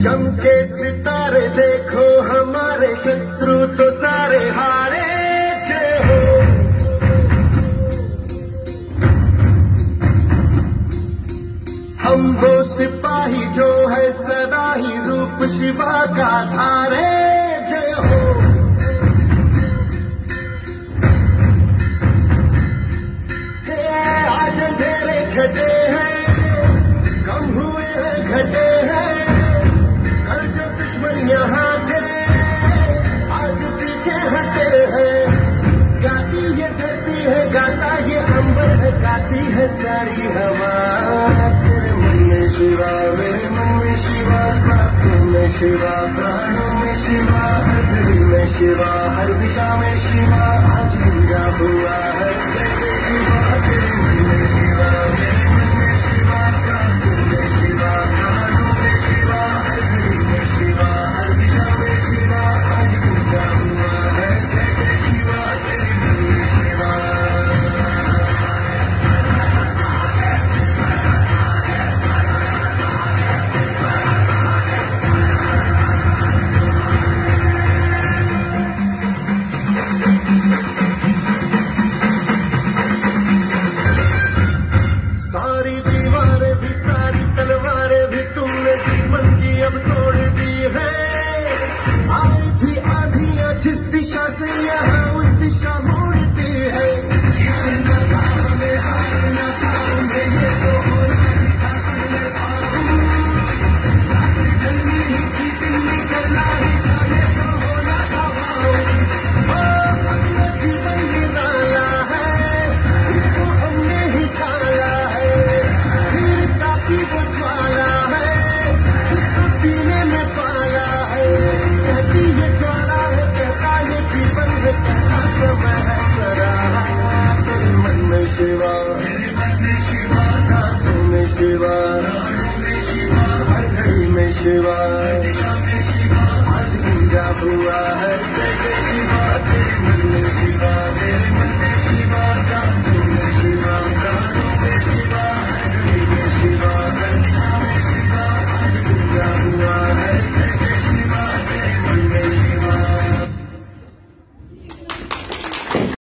चमके सितारे देखो हमारे शत्रु तो सारे हारे जय हो। हम वो सिपाही जो है सदा ही रूप शिवा का धारे जय हो। आज अंधेरे छटे हैं कम हुए हैं घटे हैं हर जो दुश्मन यहाँ थे आज पीछे हटे हैं। गाती ये धरती है गाता ये अंबर है गाती है सारी हवा। तेरे मन में शिवा मेरे मन में शिवा सांसों में शिवा प्राणों में शिवा हर दिल में शिवा हर दिशा में शिवा आज पूजा हुआ है जय जय शिवा। तेरे मन में शिवा मेरे मन में शिवा सांसों में शिवा प्राणों में शिवा हर दिल में शिवा हर दिशा में शिवा आज पूजा हुआ है जय जय शिवा। तेरे मन में शिवा सारी दीवारें भी सारी तलवारें भी तुमने दुश्मन की अब तोड़ दी है। आई थी आंधियां जिस दिशा से यहाँ उस दिशा मोड़ती है। जीवन का काम है हार न पाओगे ये तो होना ही था सबने पाऊं। रात ढलनी ही थी दिन निकलना ही था ये तो होना था पाऊं। हमने जीवन निकाला है इसको हमने ही ढाला है। वीरता की वो ज्वाला है जिसको सीने में पाला है। कहती ये ज्वाला है कहता ये जीवन है कहता समय है सरा। तेरे मन में शिवा मेरे मन में शिवा सांसों में शिवा प्राणों में शिवा हर घड़ी में शिवा दिशा में शिवा आज पूजा हुआ है जय जय